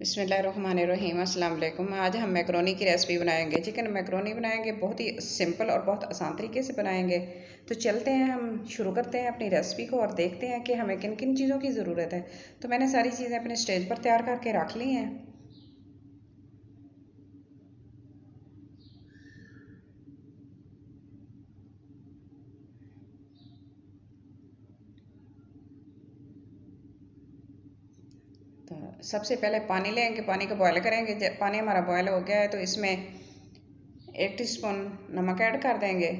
बिस्मिल्लाहिर्रहमानिर्रहीम अस्सलाम वालेकुम। आज हम मैकरोनी की रेसिपी बनाएंगे। चिकन मैकरोनी बनाएंगे, बहुत ही सिंपल और बहुत आसान तरीके से बनाएंगे। तो चलते हैं, हम शुरू करते हैं अपनी रेसिपी को और देखते हैं कि हमें किन किन चीज़ों की ज़रूरत है। तो मैंने सारी चीज़ें अपने स्टेज पर तैयार करके रख ली हैं। तो सबसे पहले पानी लेंगे, पानी को बॉयल करेंगे। जब पानी हमारा बॉयल हो गया है तो इसमें 1 टीस्पून नमक ऐड कर देंगे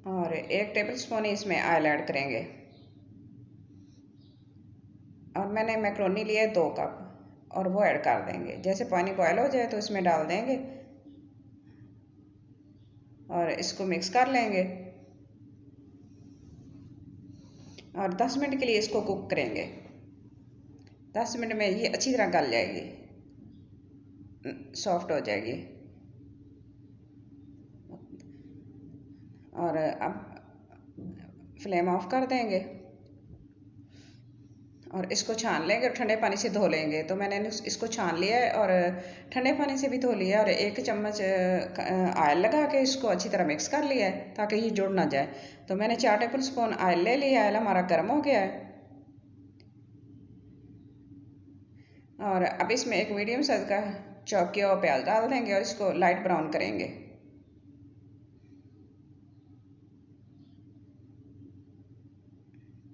और 1 टेबल स्पून इसमें ऑयल ऐड करेंगे। और मैंने मैक्रोनी लिया है 2 कप और वो ऐड कर देंगे। जैसे पानी बॉयल हो जाए तो इसमें डाल देंगे और इसको मिक्स कर लेंगे और 10 मिनट के लिए इसको कुक करेंगे। 10 मिनट में ये अच्छी तरह गल जाएगी, सॉफ्ट हो जाएगी। और अब फ्लेम ऑफ कर देंगे और इसको छान लेंगे और ठंडे पानी से धो लेंगे। तो मैंने इसको छान लिया है और ठंडे पानी से भी धो लिया है और 1 चम्मच ऑयल लगा के इसको अच्छी तरह मिक्स कर लिया है ताकि ये जुड़ ना जाए। तो मैंने 4 टेबल स्पून ऑयल ले लिया। ऑयल हमारा गर्म हो गया है और अब इसमें एक मीडियम साइज का चॉप किया हुआ प्याज डाल देंगे और इसको लाइट ब्राउन करेंगे।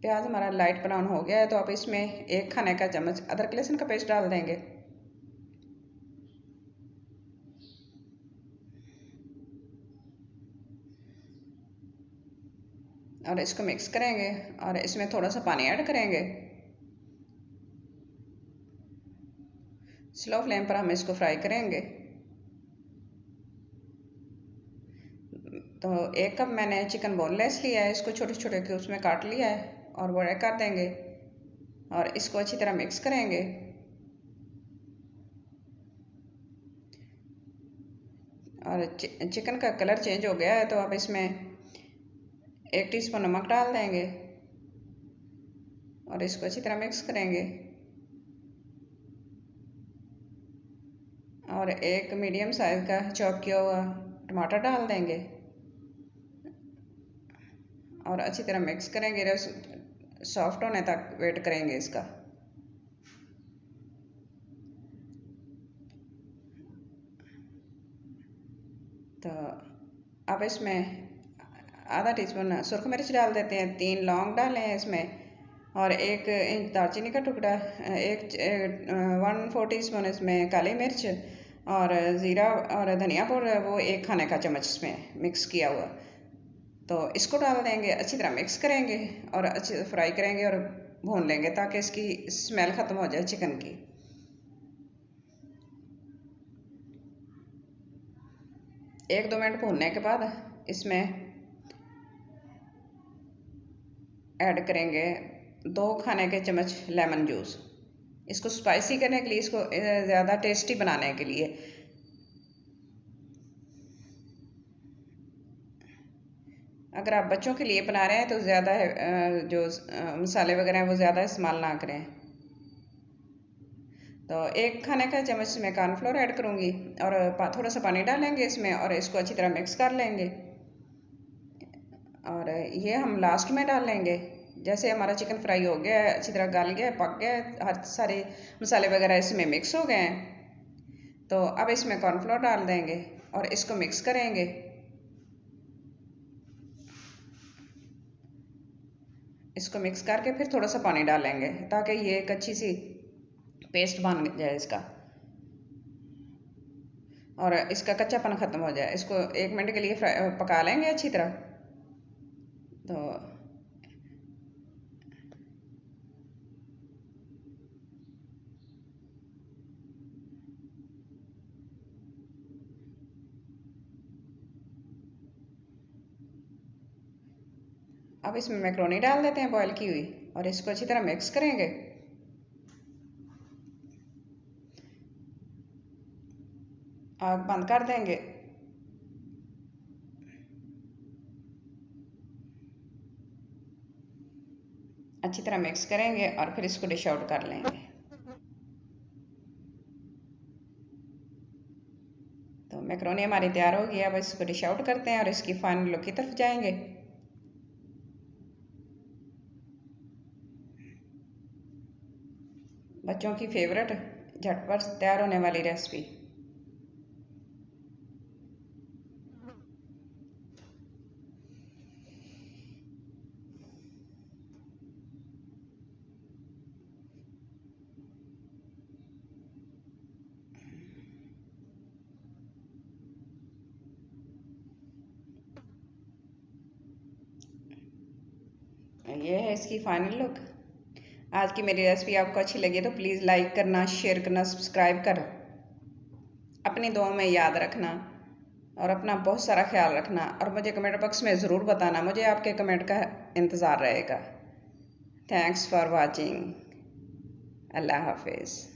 प्याज हमारा लाइट ब्राउन हो गया है तो अब इसमें 1 खाने का चम्मच अदरक लहसुन का पेस्ट डाल देंगे और इसको मिक्स करेंगे और इसमें थोड़ा सा पानी ऐड करेंगे। स्लो फ्लेम पर हम इसको फ्राई करेंगे। तो 1 कप मैंने चिकन बोनलेस लिया है, इसको छोटे छोटे क्यूब्स में काट लिया है और वो ऐड कर देंगे और इसको अच्छी तरह मिक्स करेंगे। और चिकन का कलर चेंज हो गया है तो अब इसमें 1 टीस्पून नमक डाल देंगे और इसको अच्छी तरह मिक्स करेंगे और एक मीडियम साइज का चॉप किया हुआ टमाटर डाल देंगे और अच्छी तरह मिक्स करेंगे। सॉफ्ट होने तक वेट करेंगे इसका। तो अब इसमें आधा टीस्पून सुरख मिर्च डाल देते हैं, 3 लौंग डालें हैं इसमें और 1 इंच दालचीनी का टुकड़ा, 1/4 टीस्पून इसमें काली मिर्च और ज़ीरा और धनिया पाउडर वो 1 खाने का चम्मच इसमें मिक्स किया हुआ। तो इसको डाल देंगे, अच्छी तरह मिक्स करेंगे और अच्छे से फ्राई करेंगे और भून लेंगे ताकि इसकी स्मेल ख़त्म हो जाए चिकन की। 1-2 मिनट भूनने के बाद इसमें ऐड करेंगे 2 खाने के चम्मच लेमन जूस। इसको स्पाइसी करने के लिए, इसको ज़्यादा टेस्टी बनाने के लिए। अगर आप बच्चों के लिए बना रहे हैं तो ज़्यादा जो मसाले वगैरह हैं वो ज़्यादा इस्तेमाल ना करें। तो 1 खाने का चम्मच में कॉर्नफ्लोर ऐड करूँगी और थोड़ा सा पानी डालेंगे इसमें और इसको अच्छी तरह मिक्स कर लेंगे और ये हम लास्ट में डाल लेंगे। जैसे हमारा चिकन फ्राई हो गया है, अच्छी तरह गल गया है, पक गया है, हर सारे मसाले वगैरह इसमें मिक्स हो गए हैं। तो अब इसमें कॉर्नफ्लोर डाल देंगे और इसको मिक्स करेंगे। इसको मिक्स करके फिर थोड़ा सा पानी डालेंगे ताकि ये एक अच्छी सी पेस्ट बन जाए इसका और इसका कच्चापन ख़त्म हो जाए। इसको 1 मिनट के लिए पका लेंगे अच्छी तरह। तो अब इसमें मैक्रोनी डाल देते हैं बॉयल की हुई और इसको अच्छी तरह मिक्स करेंगे। आग बंद कर देंगे अच्छी तरह मिक्स करेंगे और फिर इसको डिश आउट कर लेंगे। तो मैक्रोनी हमारी तैयार हो गई। अब इसको डिश आउट करते हैं और इसकी फाइनल लुक की तरफ जाएंगे। बच्चों की फेवरेट झटपट तैयार होने वाली रेसिपी। ये है इसकी फाइनल लुक। आज की मेरी रेसिपी आपको अच्छी लगी तो प्लीज़ लाइक करना, शेयर करना, सब्सक्राइब कर अपनी दुआ में याद रखना और अपना बहुत सारा ख्याल रखना। और मुझे कमेंट बॉक्स में ज़रूर बताना, मुझे आपके कमेंट का इंतज़ार रहेगा। Thanks for watching. अल्लाह हाफिज़।